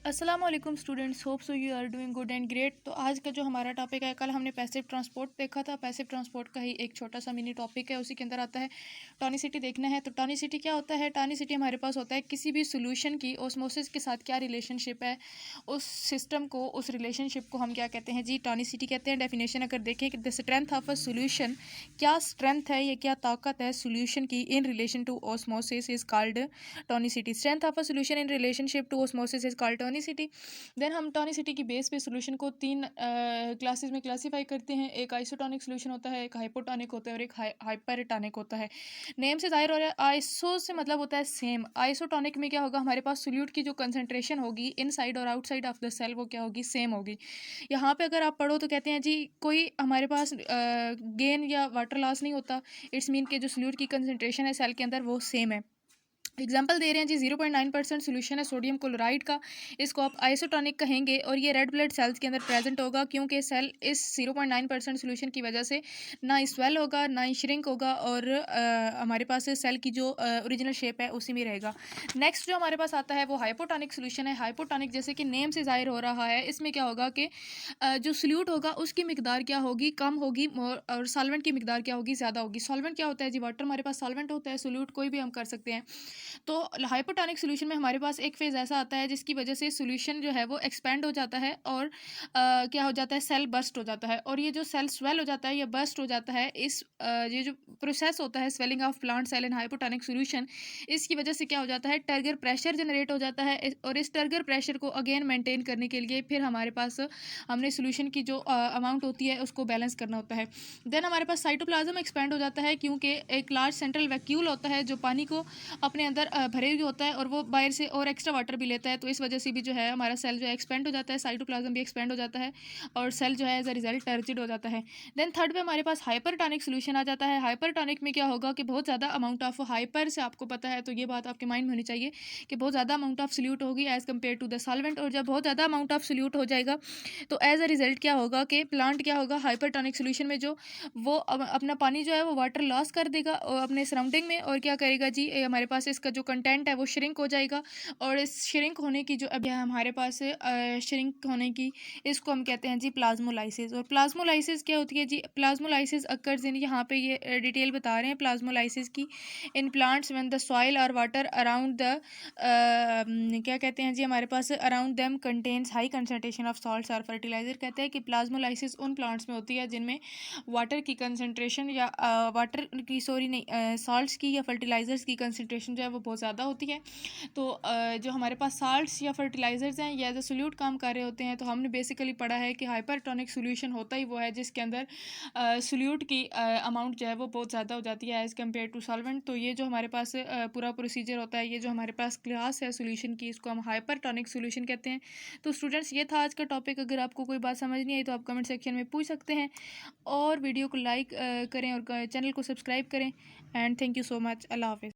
अस्सलाम वालेकुम students, hope so you are doing good and great. तो आज का जो हमारा टॉपिक है, कल हमने पैसिव ट्रांसपोर्ट देखा था। पैसिव ट्रांसपोर्ट का ही एक छोटा सा मिनी टॉपिक है, उसी के अंदर आता है टॉनिसिटी देखना है। तो टॉनिसिटी क्या होता है? टॉनिसिटी हमारे पास होता है किसी भी सोल्यूशन की ओस्मोसिस के साथ क्या रिलेशनशिप है, उस सिस्टम को, उस रिलेशनशिप को हम क्या कहते हैं जी? टॉनिसिटी कहते हैं। डेफिनेशन अगर देखें कि the strength of a solution, क्या स्ट्रेंथ है, ये क्या ताकत है सोल्यूशन की in relation to osmosis is called tonicity. Strength of a solution in relationship to osmosis is called tonicity. Then हम टॉनिसिटी की बेस पे सोल्यूशन को तीन क्लासेस में क्लासीफाई करते हैं। एक आइसोटोनिक सोल्यूशन होता है, एक हाइपोटोनिक होता है और एक हाइपरटोनिक होता है। नेम से जाहिर हो रहा है, आइसो से मतलब होता है सेम। आइसोटोनिक में क्या होगा? हमारे पास सोल्यूट की जो कंसंट्रेशन होगी इनसाइड और आउटसाइड ऑफ द सेल, वो क्या होगी? सेम होगी। यहाँ पे अगर आप पढ़ो तो कहते हैं जी कोई हमारे पास गेन या वाटर लॉस नहीं होता। इट्स मीन के जो सोल्यूट की कंसंट्रेशन है सेल के अंदर वो सेम है। एग्जाम्पल दे रहे हैं जी, 0.9% सोल्यूशन है सोडियम क्लोराइड का, इसको आप आइसोटोनिक कहेंगे और ये रेड ब्लड सेल्स के अंदर प्रेजेंट होगा, क्योंकि सेल इस 0.9% सोल्यूशन की वजह से ना स्वेल होगा ना ही श्रिंक होगा और हमारे पास सेल की जो ओरिजिनल शेप है उसी में रहेगा। नेक्स्ट जो हमारे पास आता है वो हाइपोटोनिक सोल्यूशन है। हाइपोटोनिक जैसे कि नेम से जाहिर हो रहा है, इसमें क्या होगा कि जो सोल्यूट होगा उसकी मिकदार क्या होगी? कम होगी, और सॉल्वेंट की मिकदार क्या होगी? ज़्यादा होगी। सॉल्वेंट क्या होता है जी? वाटर हमारे पास सॉल्वेंट होता है, सोल्यूट कोई भी हम कर सकते हैं। तो हाइपोटोनिक सॉल्यूशन में हमारे पास एक फेज़ ऐसा आता है जिसकी वजह से सॉल्यूशन जो है वो एक्सपेंड हो जाता है और क्या हो जाता है? सेल बर्स्ट हो जाता है। और ये जो सेल स्वेल हो जाता है या बर्स्ट हो जाता है, ये जो प्रोसेस होता है swelling of plant cell in hypotonic solution, इसकी वजह से क्या हो जाता है? टर्गर प्रेशर जनरेट हो जाता है। और इस टर्गर प्रेशर को अगेन मेंटेन करने के लिए फिर हमारे पास हमने सॉल्यूशन की जो अमाउंट होती है उसको बैलेंस करना होता है। देन हमारे पास साइटोप्लाज्म एक्सपेंड हो जाता है, क्योंकि एक लार्ज सेंट्रल वैक्यूल होता है जो पानी को अपने अंदर भरे हुए होता है और वो बाहर से और एक्स्ट्रा वाटर भी लेता है। तो इस वजह से भी जो है हमारा सेल जो है एक्सपेंड हो जाता है, साइटोप्लाज्म भी एक्सपेंड हो जाता है और सेल जो है एज अ रिजल्ट टर्जिड हो जाता है। देन थर्ड पे हमारे पास हाइपरटोनिक सोल्यूशन आ जाता है। हाइपरटोनिक में क्या होगा कि बहुत ज़्यादा अमाउंट ऑफ हाइपर से आपको पता है, तो ये बात आपके माइंड में होनी चाहिए कि बहुत ज़्यादा अमाउंट ऑफ सोल्यूट होगी as compare to the solvent. और जब बहुत ज़्यादा अमाउंट ऑफ सोल्यूट हो जाएगा तो एज अ रिजल्ट क्या होगा कि प्लांट क्या होगा? हाइपरटोनिक सोल्यूशन में जो वो अपना पानी जो है वो वाटर लॉस कर देगा और अपने सराउंडिंग में, और क्या करेगा जी? हमारे पास इसका जो कंटेंट है वो श्रिंक हो जाएगा। और इस श्रिंक होने की जो अभी हमारे पास श्रिंक होने की, इसको हम कहते हैं जी प्लाज्मोलाइसिस। और प्लाज्मोलाइसिस क्या होती है जी? प्लाज्मोलाइसिस अकर्स इन, यहाँ पे ये डिटेल बता रहे हैं प्लाज्मोलाइसिस की, in plants when the soil और वाटर अराउंड द क्या कहते हैं जी? हमारे पास around them contains high concentration of salts और फर्टिलाइजर। कहते हैं कि प्लाज्मोलाइसिस उन प्लांट्स में होती है जिनमें वाटर की कंसनट्रेशन या वाटर की, सॉरी नहीं, सॉल्ट्स की या फर्टिलाइजर्स की कंसनट्रेशन जो है वो बहुत ज़्यादा होती है। तो जो हमारे पास साल्ट्स या फर्टिलाइजर्स हैं या एज अ सोल्यूट काम कर रहे होते हैं, तो हमने बेसिकली पढ़ा है कि हाइपरटोनिक सोल्यूशन होता ही वो है जिसके अंदर सोल्यूट की अमाउंट जो है वो बहुत ज़्यादा हो जाती है एज़ कम्पेयर टू सॉल्वेंट। तो ये जो हमारे पास पूरा प्रोसीजर होता है, ये जो हमारे पास क्लास है सोल्यूशन की, इसको हम हाइपरटोनिक सोल्यूशन कहते हैं। तो स्टूडेंट्स, ये था आज का टॉपिक। अगर आपको कोई बात समझ नहीं आई तो आप कमेंट सेक्शन में पूछ सकते हैं, और वीडियो को लाइक करें और चैनल को सब्सक्राइब करें। And thank you so much. अल्लाह हाफिज़।